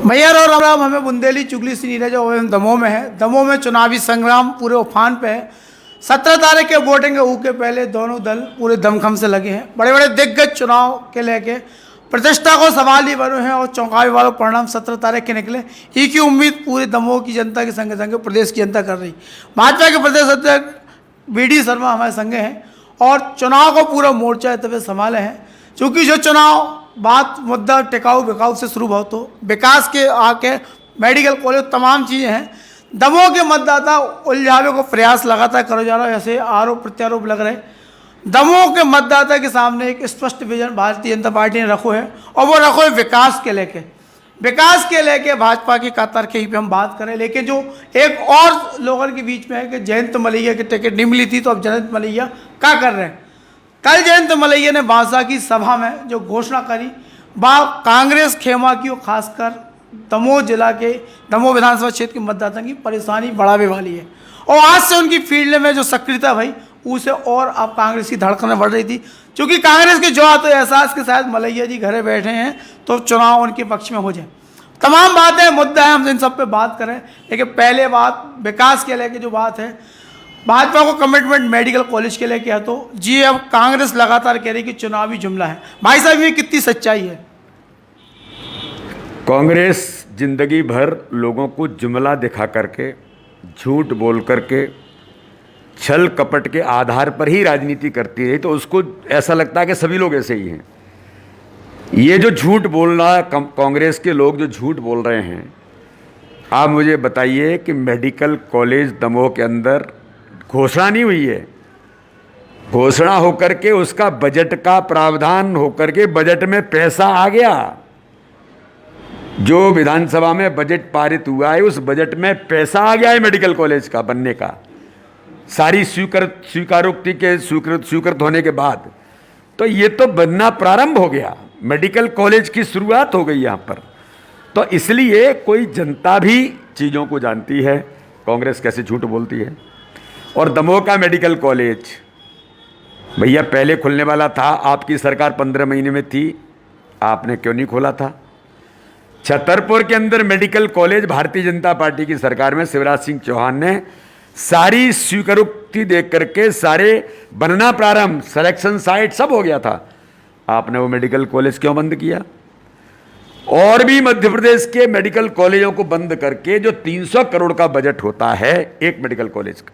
भैया और राम राम। हमें बुंदेली चुगली सी नीरज जो दमोह में है। दमोह में चुनावी संग्राम पूरे उफान पे है। 17 तारीख के वोटिंग के पहले दोनों दल पूरे दमखम से लगे हैं। बड़े बड़े दिग्गज चुनाव के लेके प्रतिष्ठा को सवाल ही बने हैं और चौंकाने वाले परिणाम 17 तारीख के निकले। ई की उम्मीद पूरे दमोह की जनता के संग संग प्रदेश की जनता कर रही। भाजपा के प्रदेश अध्यक्ष BD शर्मा हमारे संगे हैं और चुनाव को पूरा मोर्चा तब संभाले हैं। चूँकि जो चुनाव बात मुद्दा टिकाऊ बिकाऊ से शुरू हो तो विकास के आके मेडिकल कॉलेज तमाम चीज़ें हैं। दमोह के मतदाता उलझावे को प्रयास लगातार करो जा रहा है। ऐसे आरोप प्रत्यारोप लग रहे। दमोह के मतदाता के सामने एक स्पष्ट विजन भारतीय जनता पार्टी ने रखो है और वो रखो है विकास के लेके भाजपा की कातर के ही पे हम बात करें। लेकिन जो एक और लोगों के बीच में है कि जयंत मलैया की टिकट नहीं मिली थी तो अब जयंत मलैया क्या कर रहे हैं। कल जयंत मलैया ने बांसा की सभा में जो घोषणा करी वह कांग्रेस खेमा की और खासकर दमोह जिला के दमोह विधानसभा क्षेत्र के मतदाता की परेशानी बढ़ावे वाली है। और आज से उनकी फील्ड में जो सक्रियता भाई उसे और अब कांग्रेस की धड़कनें बढ़ रही थी। क्योंकि कांग्रेस के जो आते एहसास के साथ मलैया जी घरे बैठे हैं तो चुनाव उनके पक्ष में हो जाए। तमाम बातें मुद्दा है, हम इन सब पे बात करें। लेकिन पहले बात विकास के लेके जो बात है, भाजपा को कमिटमेंट मेडिकल कॉलेज के लिए किया तो जी अब कांग्रेस लगातार कह रही कि चुनावी जुमला है। भाई साहब ये कितनी सच्चाई है? कांग्रेस जिंदगी भर लोगों को जुमला दिखा करके, झूठ बोल करके, छल कपट के आधार पर ही राजनीति करती रही। तो उसको ऐसा लगता है कि सभी लोग ऐसे ही हैं। ये जो झूठ बोलना, कांग्रेस के लोग जो झूठ बोल रहे हैं, आप मुझे बताइए कि मेडिकल कॉलेज दमोह के अंदर घोषणा नहीं हुई है। घोषणा होकर के उसका बजट का प्रावधान होकर के बजट में पैसा आ गया। जो विधानसभा में बजट पारित हुआ है उस बजट में पैसा आ गया है मेडिकल कॉलेज का बनने का। सारी स्वीकारोक्ति के स्वीकृत होने के बाद तो ये तो बनना प्रारंभ हो गया। मेडिकल कॉलेज की शुरुआत हो गई यहाँ पर। तो इसलिए कोई जनता भी चीज़ों को जानती है कांग्रेस कैसे झूठ बोलती है। और दमोह का मेडिकल कॉलेज भैया पहले खुलने वाला था। आपकी सरकार 15 महीने में थी, आपने क्यों नहीं खोला था? छतरपुर के अंदर medical college Bharatiya Janata party की सरकार में शिवराज सिंह चौहान ने सारी स्वीकारोक्ति देख करके सारे बनना प्रारंभ, सिलेक्शन साइट सब हो गया था। आपने वो मेडिकल कॉलेज क्यों बंद किया? और भी मध्य प्रदेश के मेडिकल कॉलेजों को बंद करके जो 300 करोड़ का बजट होता है एक मेडिकल कॉलेज का,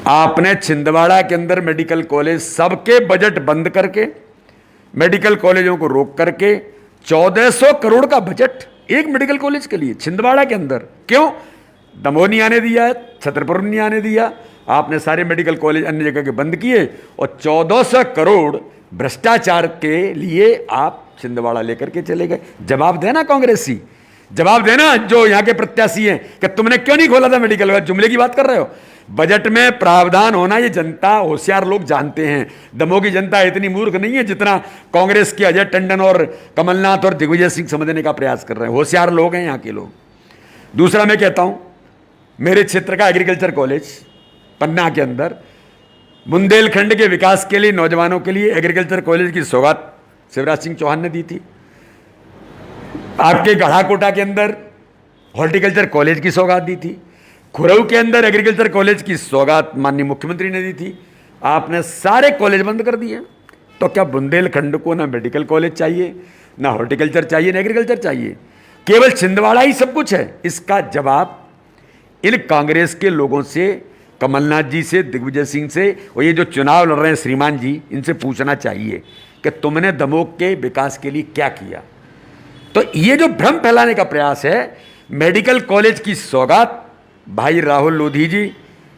आपने छिंदवाड़ा के अंदर मेडिकल कॉलेज सबके बजट बंद करके, मेडिकल कॉलेजों को रोक करके 1400 करोड़ का बजट एक मेडिकल कॉलेज के लिए छिंदवाड़ा के अंदर। क्यों? दमोह नहीं आने दिया, छतरपुर नहीं आने दिया। आपने सारे मेडिकल कॉलेज अन्य जगह के बंद किए और 1400 करोड़ भ्रष्टाचार के लिए आप छिंदवाड़ा लेकर के चले गए। जवाब देना कांग्रेसी, जवाब देना जो यहाँ के प्रत्याशी हैं कि तुमने क्यों नहीं खोला था मेडिकल कॉलेज। जुमले की बात कर रहे हो। बजट में प्रावधान होना ये जनता, होशियार लोग जानते हैं। दमोह की जनता इतनी मूर्ख नहीं है जितना कांग्रेस के अजय टंडन और कमलनाथ और दिग्विजय सिंह समझने का प्रयास कर रहे हैं। होशियार लोग हैं यहाँ के लोग। दूसरा मैं कहता हूँ, मेरे क्षेत्र का एग्रीकल्चर कॉलेज पन्ना के अंदर बुंदेलखंड के विकास के लिए, नौजवानों के लिए एग्रीकल्चर कॉलेज की सौगात शिवराज सिंह चौहान ने दी थी। आपके गढ़ाकोटा के अंदर हॉर्टिकल्चर कॉलेज की सौगात दी थी। खुरऊ के अंदर एग्रीकल्चर कॉलेज की सौगात माननीय मुख्यमंत्री ने दी थी। आपने सारे कॉलेज बंद कर दिए। तो क्या बुंदेलखंड को ना मेडिकल कॉलेज चाहिए, ना हॉर्टिकल्चर चाहिए, ना एग्रीकल्चर चाहिए? केवल छिंदवाड़ा ही सब कुछ है? इसका जवाब इन कांग्रेस के लोगों से, कमलनाथ जी से, दिग्विजय सिंह से और ये जो चुनाव लड़ रहे हैं श्रीमान जी, इनसे पूछना चाहिए कि तुमने दमोह के विकास के लिए क्या किया। तो ये जो भ्रम फैलाने का प्रयास है, मेडिकल कॉलेज की सौगात भाई राहुल लोधी जी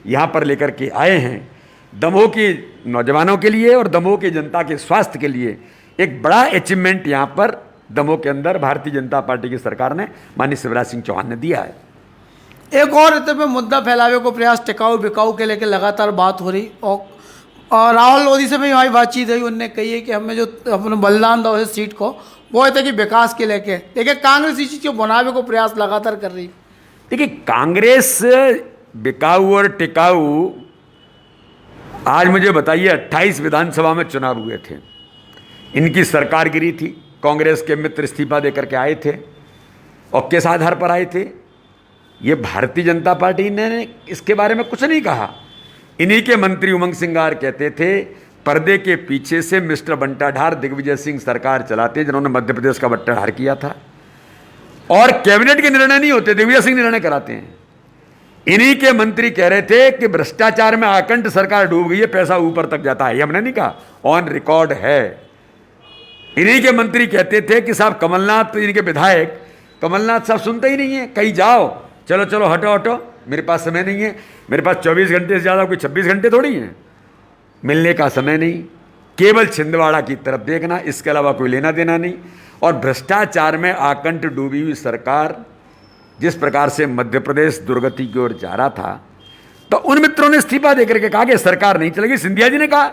यहाँ पर लेकर के आए हैं दमोह के नौजवानों के लिए और दमोह की जनता के स्वास्थ्य के लिए। एक बड़ा अचीवमेंट यहाँ पर दमोह के अंदर भारतीय जनता पार्टी की सरकार ने, माननीय शिवराज सिंह चौहान ने दिया है। एक और इतने पे मुद्दा फैलावे को प्रयास टिकाऊ बिकाऊ के लेकर लगातार बात हो रही। और राहुल लोधी से भी हमारी बातचीत हुई। उनने कही है कि हमें जो अपने बलिदान दो इस सीट को वो है कि विकास के लेके। देखिए कांग्रेस इस चीज़ को बनावे को प्रयास लगातार कर रही। देखिए कांग्रेस बिकाऊ और टिकाऊ, आज मुझे बताइए 28 विधानसभा में चुनाव हुए थे, इनकी सरकार गिरी थी। कांग्रेस के मित्र इस्तीफा देकर के आए थे और किस आधार पर आए थे? ये भारतीय जनता पार्टी ने इसके बारे में कुछ नहीं कहा। इन्हीं के मंत्री उमंग सिंगार कहते थे पर्दे के पीछे से मिस्टर बंटाढार दिग्विजय सिंह सरकार चलाते, जिन्होंने मध्य प्रदेश का बंटाढार किया था, और कैबिनेट के निर्णय नहीं होते, दिग्विजय सिंह निर्णय कराते हैं। इन्हीं के मंत्री कह रहे थे कि भ्रष्टाचार में आकंठ सरकार डूब गई है, पैसा ऊपर तक जाता है। ये हमने नहीं कहा, ऑन रिकॉर्ड है। इन्हीं के मंत्री कहते थे कि साहब कमलनाथ, इनके विधायक कमलनाथ साहब सुनते ही नहीं है, कहीं जाओ, चलो चलो हटो हटो, मेरे पास समय नहीं है, मेरे पास 24 घंटे से ज़्यादा कोई 26 घंटे थोड़ी हैं, मिलने का समय नहीं, केवल छिंदवाड़ा की तरफ देखना, इसके अलावा कोई लेना देना नहीं। और भ्रष्टाचार में आकंठ डूबी हुई सरकार जिस प्रकार से मध्य प्रदेश दुर्गति की ओर जा रहा था, तो उन मित्रों ने इस्तीफा देकर के कहा कि सरकार नहीं चलेगी। सिंधिया जी ने कहा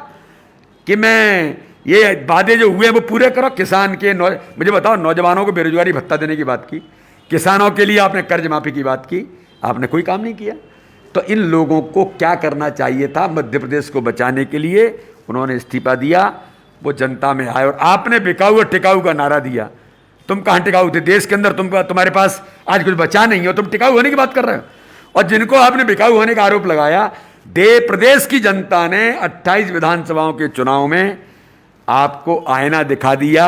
कि मैं ये वादे जो हुए वो पूरे करो। किसान के मुझे बताओ, नौजवानों को बेरोजगारी भत्ता देने की बात की, किसानों के लिए आपने कर्ज माफी की बात की, आपने कोई काम नहीं किया। तो इन लोगों को क्या करना चाहिए था? मध्य प्रदेश को बचाने के लिए उन्होंने इस्तीफा दिया, वो जनता में आए। और आपने बिकाऊ और टिकाऊ का नारा दिया। तुम कहाँ टिकाऊ थे? देश के अंदर तुम्हारे पास आज कुछ बचा नहीं हो, तुम टिकाऊ होने की बात कर रहे हो। और जिनको आपने बिकाऊ होने का आरोप लगाया, प्रदेश की जनता ने 28 विधानसभाओं के चुनाव में आपको आईना दिखा दिया।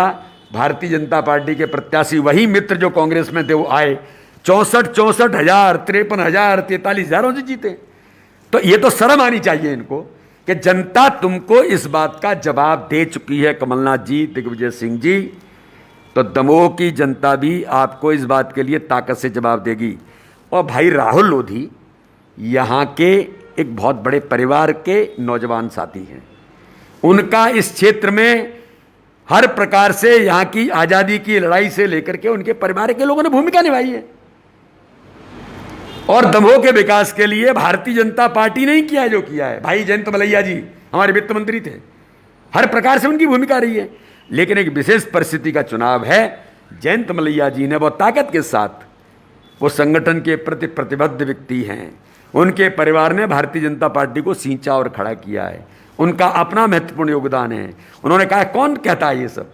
भारतीय जनता पार्टी के प्रत्याशी, वही मित्र जो कांग्रेस में थे, वो आए 64 हजार, 53 हजार, 43 हजारों से जीते। तो ये तो शर्म आनी चाहिए इनको कि जनता तुमको इस बात का जवाब दे चुकी है, कमलनाथ जी, दिग्विजय सिंह जी। तो दमोह की जनता भी आपको इस बात के लिए ताकत से जवाब देगी। और भाई राहुल लोधी यहाँ के एक बहुत बड़े परिवार के नौजवान साथी हैं। उनका इस क्षेत्र में हर प्रकार से यहाँ की आज़ादी की लड़ाई से लेकर के उनके परिवार के लोगों ने भूमिका निभाई है। और दमोह के विकास के लिए भारतीय जनता पार्टी ने ही किया है जो किया है। भाई जयंत मलैया जी हमारे वित्त मंत्री थे, हर प्रकार से उनकी भूमिका रही है। लेकिन एक विशेष परिस्थिति का चुनाव है। जयंत मलैया जी ने बहुत ताकत के साथ, वो संगठन के प्रति प्रतिबद्ध व्यक्ति हैं, उनके परिवार ने भारतीय जनता पार्टी को सींचा और खड़ा किया है। उनका अपना महत्वपूर्ण योगदान है। उन्होंने कहा, कौन कहता है ये सब?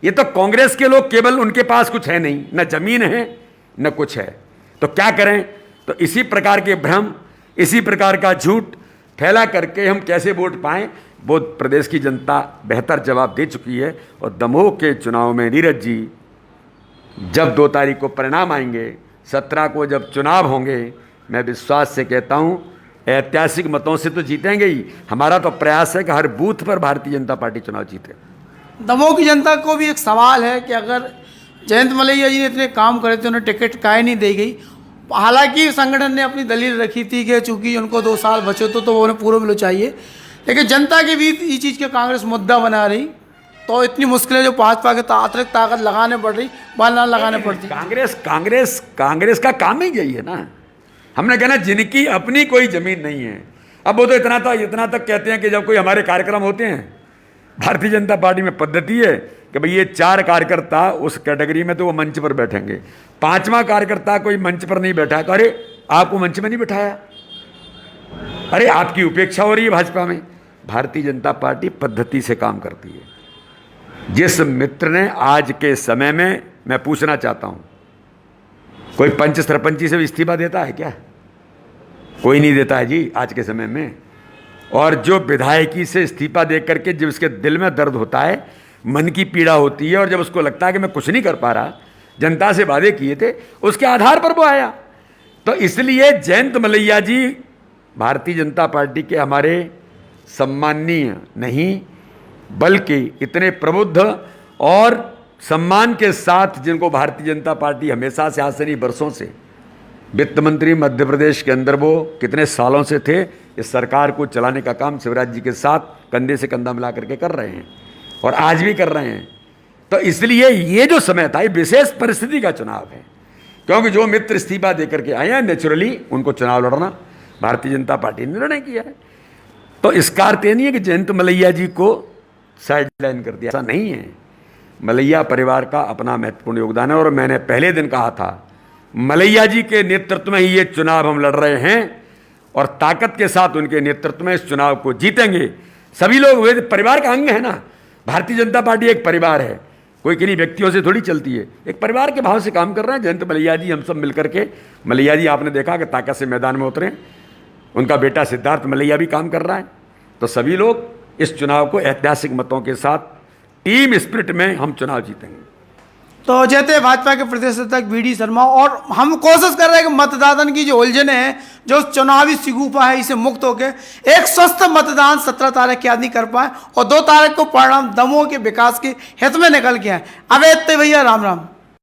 ये तो कांग्रेस के लोग, केवल उनके पास कुछ है नहीं, न जमीन है न कुछ है, तो क्या करें? तो इसी प्रकार के भ्रम, इसी प्रकार का झूठ फैला करके हम कैसे वोट पाएं, वो प्रदेश की जनता बेहतर जवाब दे चुकी है। और दमोह के चुनाव में नीरज जी, जब 2 तारीख को परिणाम आएंगे, 17 को जब चुनाव होंगे, मैं विश्वास से कहता हूं ऐतिहासिक मतों से तो जीतेंगे ही। हमारा तो प्रयास है कि हर बूथ पर भारतीय जनता पार्टी चुनाव जीते। दमोह की जनता को भी एक सवाल है कि अगर जयंत मलैया जी ने इतने काम करे थे, उन्हें टिकट काहे नहीं दी गई? हालांकि संगठन ने अपनी दलील रखी थी कि चूंकि उनको 2 साल बचे तो उन्हें पूर्व मिलो चाहिए, लेकिन जनता के बीच इस चीज़ के कांग्रेस मुद्दा बना रही, तो इतनी मुश्किलें जो भाजपा के अतिरिक्त ताकत लगाने पड़ रही, बहाना लगाने पड़ती। कांग्रेस का काम ही यही है ना। हमने कहना जिनकी अपनी कोई जमीन नहीं है। अब वो तो इतना तक कहते हैं कि जब कोई हमारे कार्यक्रम होते हैं, भारतीय जनता पार्टी में पद्धति है कि भाई ये 4 कार्यकर्ता उस कैटेगरी में तो वो मंच पर बैठेंगे, 5वां कार्यकर्ता कोई मंच पर नहीं बैठा। अरे आपको मंच में नहीं बैठाया, अरे आपकी उपेक्षा हो रही है भाजपा में। भारतीय जनता पार्टी पद्धति से काम करती है। जिस मित्र ने आज के समय में, मैं पूछना चाहता हूं, कोई पंच सरपंची से भी इस्तीफा देता है क्या? कोई नहीं देता है जी आज के समय में। और जो विधायकी से इस्तीफा दे करके जब उसके दिल में दर्द होता है, मन की पीड़ा होती है, और जब उसको लगता है कि मैं कुछ नहीं कर पा रहा, जनता से वादे किए थे, उसके आधार पर वो आया। तो इसलिए जयंत मलैया जी भारतीय जनता पार्टी के हमारे सम्माननीय नहीं, बल्कि इतने प्रबुद्ध और सम्मान के साथ, जिनको भारतीय जनता पार्टी हमेशा से, आज से नहीं बरसों से, वित्त मंत्री मध्य प्रदेश के अंदर वो कितने सालों से थे, इस सरकार को चलाने का काम शिवराज जी के साथ कंधे से कंधा मिला करके कर रहे हैं और आज भी कर रहे हैं। तो इसलिए ये जो समय था, ये विशेष परिस्थिति का चुनाव है, क्योंकि जो मित्र इस्तीफा देकर के आए हैं, नेचुरली उनको चुनाव लड़ना भारतीय जनता पार्टी ने निर्णय किया है। तो इसका अर्थ ये नहीं है कि जयंत मलैया जी को साइडलाइन कर दिया, ऐसा नहीं है। मलैया परिवार का अपना महत्वपूर्ण योगदान है। और मैंने पहले दिन कहा था, मलैया जी के नेतृत्व में ही ये चुनाव हम लड़ रहे हैं और ताकत के साथ उनके नेतृत्व में इस चुनाव को जीतेंगे। सभी लोग वे परिवार का अंग है ना। भारतीय जनता पार्टी एक परिवार है। कोई किन्हीं व्यक्तियों से थोड़ी चलती है, एक परिवार के भाव से काम कर रहे हैं। जयंत मलैया जी, हम सब मिलकर के, मलैया जी आपने देखा कि ताकत से मैदान में उतरे, उनका बेटा सिद्धार्थ मलैया भी काम कर रहा है। तो सभी लोग इस चुनाव को ऐतिहासिक मतों के साथ टीम स्पिरिट में हम चुनाव जीतेंगे। तो जैसे भाजपा के प्रदेश अध्यक्ष वी.डी. शर्मा, और हम कोशिश कर रहे हैं कि मतदान की जो उलझने हैं, जो चुनावी सिगुफा है, इसे मुक्त होकर एक स्वस्थ मतदान 17 तारीख के आदमी कर पाए और 2 तारीख को परिणाम दमोह के विकास के हित में निकल के आए। अवैध भैया राम राम।